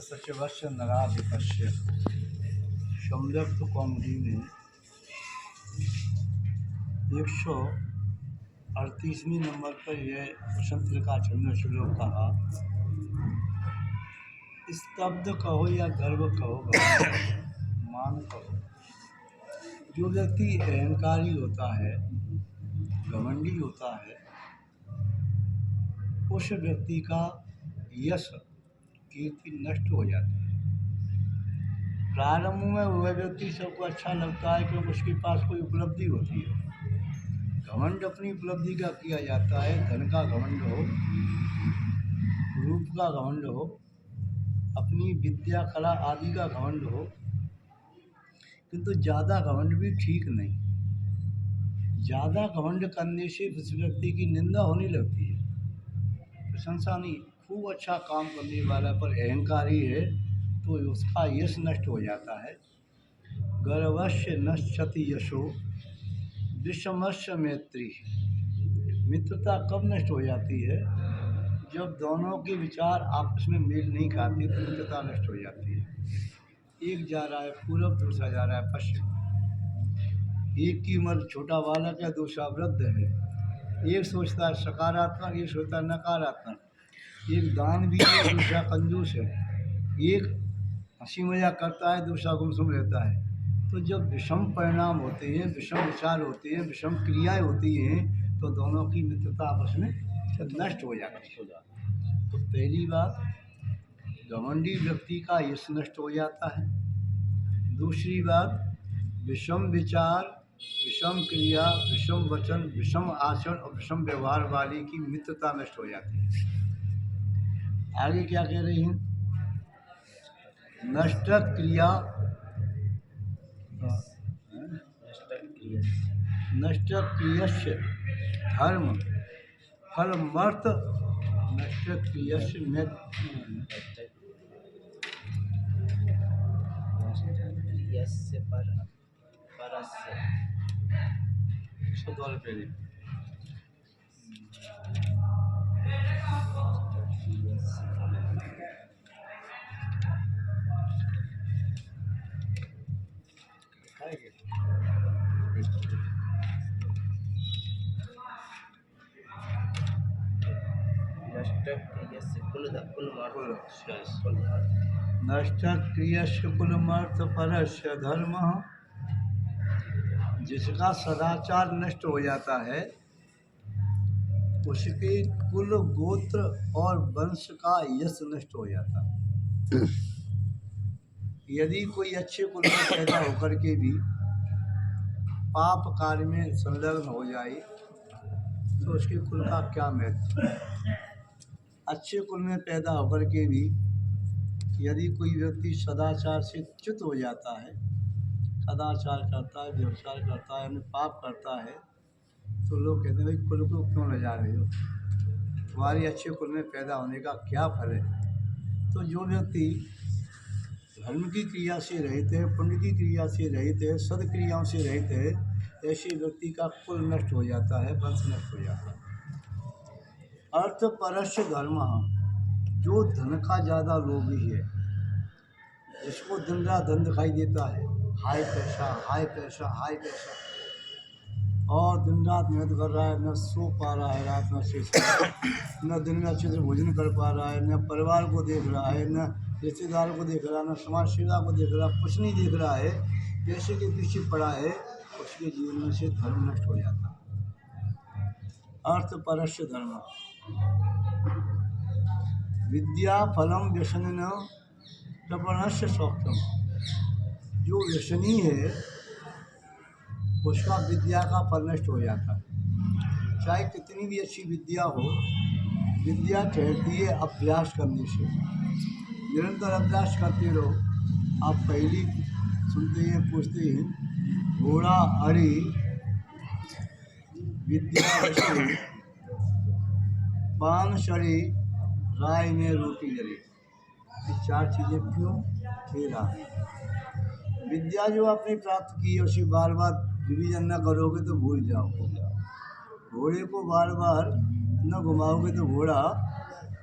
सचवस्य नराधिपस्य सम्यक्त कौमुदी में 138वीं नंबर पर यह वसंत का चंद्र श्लोक कहा। स्तब्ध कहो या गर्व कहो, मान कहो। जो व्यक्ति अहंकारी होता है, घमंडी होता है, उस व्यक्ति का यश कीर्ति नष्ट हो जाती है। प्रारंभ में वह व्यक्ति सबको अच्छा लगता है क्योंकि उसके पास कोई उपलब्धि होती है। घमंड अपनी उपलब्धि का किया जाता है, धन का घमंड हो, रूप का घमंड हो, अपनी विद्या कला आदि का घमंड हो, किंतु ज़्यादा घमंड भी ठीक नहीं। ज़्यादा घमंड करने से उस व्यक्ति की निंदा होने लगती है, प्रशंसा नहीं। खूब अच्छा काम करने वाला पर अहंकारी है तो उसका यश नष्ट हो जाता है। गर्वस्य नश्यति यशो विषमस्य मैत्री। मित्रता कब नष्ट हो जाती है? जब दोनों के विचार आपस में मेल नहीं खाते तो मित्रता नष्ट हो जाती है। एक जा रहा है पूर्व, दूसरा जा रहा है पश्चिम। एक की उम्र छोटा बालक है, दूसरा वृद्ध है। एक सोचता है सकारात्मक, एक सोचता है नकारात्मक। एक दान भी है, दूसरा कंजूस है। एक हंसी मजाक करता है, दूसरा गुमसुम रहता है। तो जब विषम परिणाम होते हैं, विषम विचार होते हैं, विषम क्रियाएं होती हैं, तो दोनों की मित्रता आपस में नष्ट हो जाती है। तो पहली बात, घमंडी व्यक्ति का यश नष्ट हो जाता है। दूसरी बात, विषम विचार, विषम क्रिया, विषम वचन, विषम आचरण और विषम व्यवहार वाली की मित्रता नष्ट हो जाती है। आगे क्या कह रही हैं? नष्ट क्रिया नष्ट क्रियस्य धर्म फलमर्थ नष्ट क्रियस्य पहले नष्ट क्रियस्य कुलमर्थ परस्य धर्म। जिसका सदाचार नष्ट हो जाता है उसके कुल, गोत्र और वंश का यश नष्ट हो जाता है। यदि कोई अच्छे कुल में पैदा होकर के भी पाप कार्य में संलग्न हो जाए तो उसके कुल का क्या महत्व? अच्छे कुल में पैदा होकर के भी यदि कोई व्यक्ति सदाचार से च्युत हो जाता है, सदाचार करता है, व्यवचार करता है, पाप करता है, तो लोग कहते हैं भाई कुल को क्यों ले जा रहे हो, तुम्हारी अच्छे कुल में पैदा होने का क्या फल है? तो जो व्यक्ति धर्म की क्रिया से रहित है, पुण्य की क्रिया से रहित है, सदक्रियाओं से रहित है, ऐसे व्यक्ति का कुल नष्ट हो जाता है, वंश नष्ट हो जाता है। अर्थ परस्य धर्म। जो धन का ज़्यादा लोभी है, जिसको दिन रात धन दिखाई देता है, हाय पैसा हाय पैसा हाय पैसा, और दिन रात मेहनत कर रहा है, न सो पा रहा है रात में अच्छे से, न दिन में अच्छे से भोजन कर पा रहा है, न परिवार को देख रहा है, न रिश्तेदारों को देख रहा है, न समाज सेवा को देख रहा है, कुछ नहीं देख रहा है, पैसे के पीछे पड़ा है, उसके जीवन में से धर्म नष्ट हो जाता है। अर्थ परस्य धर्म। विद्या फलम व्यसन प्रपणस्य सौख्यम। जो व्यसनी है उसका विद्या का फल नष्ट हो जाता है। चाहे कितनी भी अच्छी विद्या हो, विद्या ठहरती है अभ्यास करने से। निरंतर अभ्यास करते रहो। आप पहली सुनते हैं, पूछते हैं, घोड़ा हरि विद्या पान शरी राय में रोटी जली। ये चार चीज़ें क्यों खेला? विद्या जो आपने प्राप्त की है उसे बार बार रिवीजन न करोगे तो भूल जाओगे। घोड़े को बार बार न घुमाओगे तो घोड़ा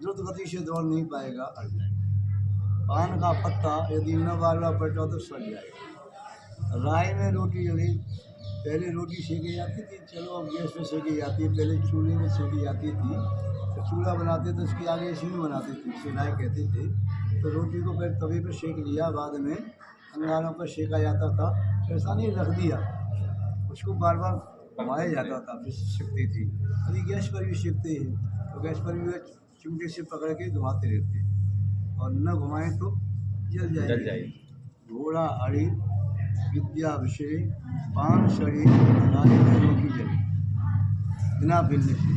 द्रुत गति से दौड़ नहीं पाएगा, अड़ जाएगा। पान का पत्ता यदि न बारवा पलटा तो सड़ जाएगा। राय में रोटी जली, पहले रोटी सेकी जाती थी, चलो अब गैस में सेकी जाती है, पहले चूल्हे में सेकी जाती थी। तो चूल्हा बनाते तो उसकी आगे इसी में बनाते थे, इसे राय कहते थे। तो रोटी को पहले तवे पर सेक लिया, बाद में अंगारों पर सेका जाता था। ऐसा नहीं रख दिया, उसको बार बार घुमाया जाता था, फिर सेकती थी। अभी गैस पर भी सेकते हैं, तो गैस पर भी वह चिमटे से पकड़ के घुमाते रहते हैं, और न घुमाएं तो जल जाएगी। घोड़ा अड़ी विद्या विषय पान सड़ी रानी की जली बिना बिलने से।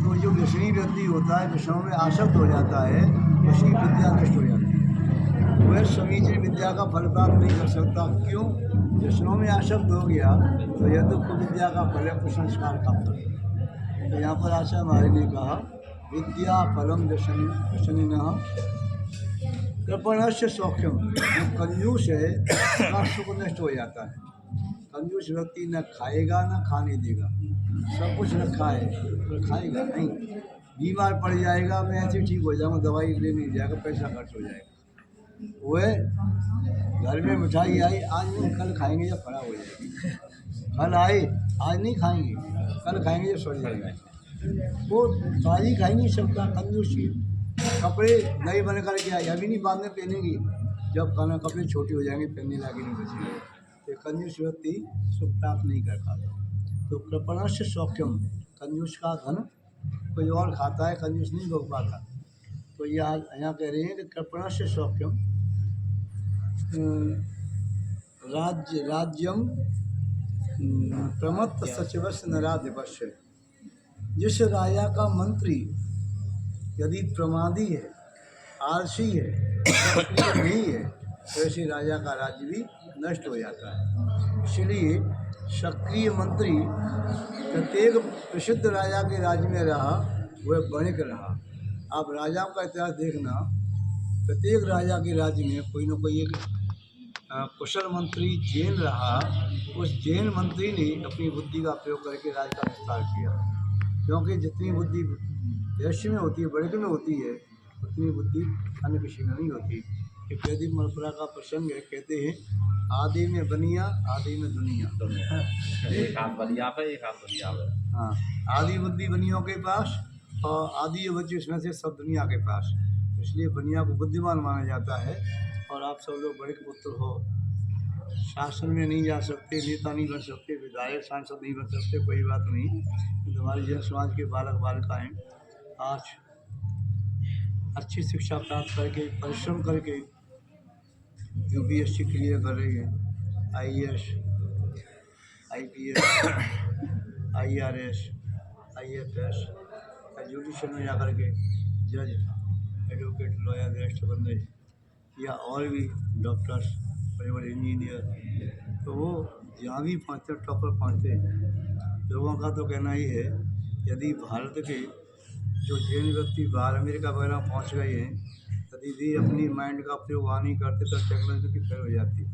तो जो व्यसनी व्यक्ति होता है, विषयों में आसक्त हो जाता है, उसकी विद्या नष्ट हो जाती है। वह समीचीन विद्या का फल प्राप्त नहीं कर सकता। क्यों? व्यसनों में आसक्त हो गया तो यह तो कुविद्या का फल है, कुसंस्कार का फल। तो यहाँ पर आचार्य महाराज ने कहा विद्या फलम व्यसनिनः कृपणस्य सौख्यम। जो कंजूस है उसका सुख नष्ट हो जाता है। कंजूस व्यक्ति न खाएगा न खाने देगा, सब कुछ रखा है पर खाएगा नहीं। बीमार पड़ जाएगा, मैं ऐसे ठीक हो जाऊँगा, दवाई ले नहीं जाएगा, पैसा खर्च हो जाएगा। वह घर में मिठाई आई, आज नहीं कल खाएंगे या खराब हो जाएगी। फल आए, आज नहीं खाएंगे, कल खाएंगे या सड़ जाएगा। वो ताज़ी खा ही नहीं सकता, कंजूसी। कपड़े नए बन कर के आए, अभी नहीं बाद में पहनेंगी, जब खाना कपड़े छोटे हो जाएंगे पहनने लायक नहीं बचेंगे। तो कंजूस व्यक्ति सुख प्राप्त नहीं कर पाता। तो कृपणस्य सौख्यम, कंजूस का धन कोई और खाता है, कंजूस नहीं भोग पाता। तो ये आज यहाँ कह रहे हैं कि कृपणस्य सौख्यम राज्यम प्रमत्त सचिवस्य नराधिपस्य। जिस राजा का मंत्री यदि प्रमादी है, आलसी है, सक्रिय नहीं है, तो ऐसे राजा का राज्य भी नष्ट हो जाता है। इसलिए सक्रिय मंत्री प्रत्येक प्रसिद्ध राजा के राज्य में रहा, वह बणिक रहा। आप राजाओं का इतिहास देखना, प्रत्येक राजा के राज्य में कोई न कोई एक कुशल मंत्री जैन रहा। उस जैन मंत्री ने अपनी बुद्धि का प्रयोग करके राज्य का विस्तार किया। क्योंकि जितनी बुद्धि वैश्य में होती है, बड़े में होती है, उतनी बुद्धि अन्य किसी में नहीं होती। एक वैदिक परंपरा का प्रसंग है, कहते हैं आदि में बनिया आदि में दुनिया। एक हाथ बलिया पे, एक हाथ दुनिया पे। हाँ, आदि बुद्धि बनियों के पास और आदि बच्चे इसमें से सब दुनिया के पास। इसलिए बनिया को बुद्धिमान माना जाता है। और आप सब लोग बड़े पुत्र हो, शासन में नहीं जा सकते, नेता नहीं बन सकते, विधायक सांसद नहीं बन सकते, कोई बात नहीं। तो हमारे जन समाज के बालक बालिकाएँ आज अच्छी शिक्षा प्राप्त करके परिश्रम करके UPSC क्लियर कर रही है, IAS, IPS, IRS, IFS, judicial में जा कर के जज, एडवोकेट, लॉयर, रजिस्टर बन गए, या और भी डॉक्टर्स, बड़े बड़े इंजीनियर। तो वो जहाँ भी पहुँचते टॉपर पहुँचते हैं। लोगों का तो कहना ही है यदि भारत के जो जैन व्यक्ति बाहर अमेरिका वगैरह पहुँच गए हैं, यदि वे अपनी माइंड का प्रयोग वहाँ नहीं करते तो टेक्नोलॉजी की फेल हो जाती है।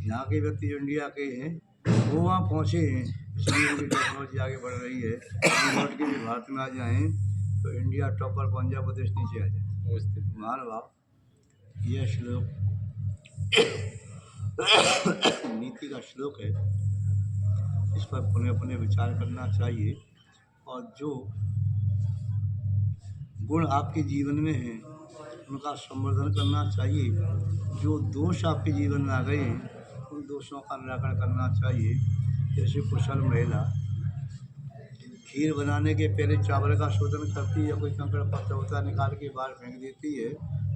यहाँ के व्यक्ति जो इंडिया के हैं वो वहाँ पहुँचे हैं, इसलिए उनकी टेक्नोलॉजी आगे बढ़ रही है। लौट के भी भारत में आ जाएँ तो इंडिया टॉपर पंजाब प्रदेश नीचे आ जाए। महानुभाव, यह श्लोक नीति का श्लोक है, इस पर पुनः पुनः विचार करना चाहिए। और जो गुण आपके जीवन में हैं उनका संवर्धन करना चाहिए। जो दोष आपके जीवन में आ गए हैं उन दोषों का निराकरण करना चाहिए। जैसे कुशल महिला खीर बनाने के पहले चावल का शोधन करती है, या कोई कंकड़ पत्थर होता है निकाल के बाहर फेंक देती है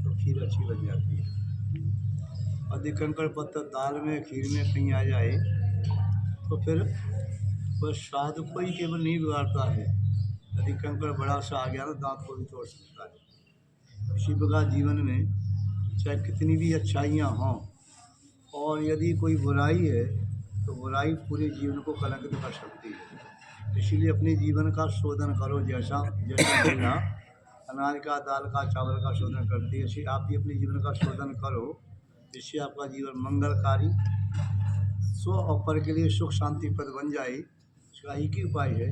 तो खीर अच्छी बन जाती है। यदि कंकड़ पत्थर दाल में खीर में कहीं आ जाए तो फिर वह स्वाद को ही केवल नहीं बिगाड़ता है, यदि कंकड़ बड़ा सा आ गया तो दांत को भी तोड़ सकता है। इसी प्रकार जीवन में चाहे कितनी भी अच्छाइयाँ हों, और यदि कोई बुराई है तो बुराई पूरे जीवन को कलंकित कर सकती है। इसीलिए अपने जीवन का शोधन करो। जैसा महिला अनाज का, दाल का, चावल का शोधन करती है, ऐसे आप भी अपने जीवन का शोधन करो, जिससे आपका जीवन मंगलकारी, स्व और पर के लिए सुख शांति पद बन जाए। इसका एक ही उपाय है,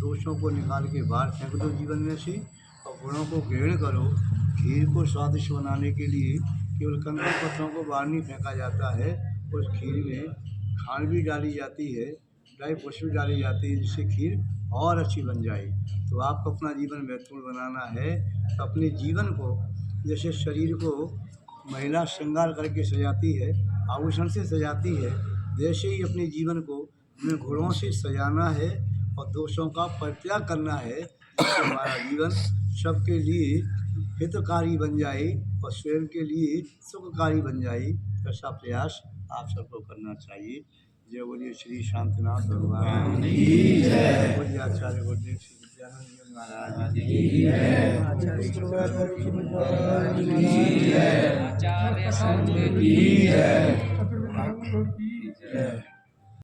दोषों को निकाल के बाहर फेंक दो जीवन में से, और गुणों को ग्रहण करो। खीर को स्वादिष्ट बनाने के लिए केवल कंकड़ पत्थरों को बाहर नहीं फेंका जाता है, उस खीर में खांड भी डाली जाती है, ड्राई फ्रूट्स भी डाली जाती है, जिससे खीर और अच्छी बन जाए। तो आपको अपना जीवन महत्वपूर्ण बनाना है तो अपने जीवन को, जैसे शरीर को महिला श्रृंगार करके सजाती है, आभूषण से सजाती है, वैसे ही अपने जीवन को हमें गुणों से सजाना है और दोषों का परित्याग करना है, जिससे हमारा जीवन सबके लिए हितकारी बन जाए और स्वयं के लिए सुखकारी बन जाए। ऐसा प्रयास आप सबको करना चाहिए। जय बोलिए श्री शांतिनाथ भगवान की जय। बोलिए आचार्य गुरुदेव श्री विद्यानंद जी महाराज की जय। आचार्य श्री भगवान की जय। आचार्य संत की जय।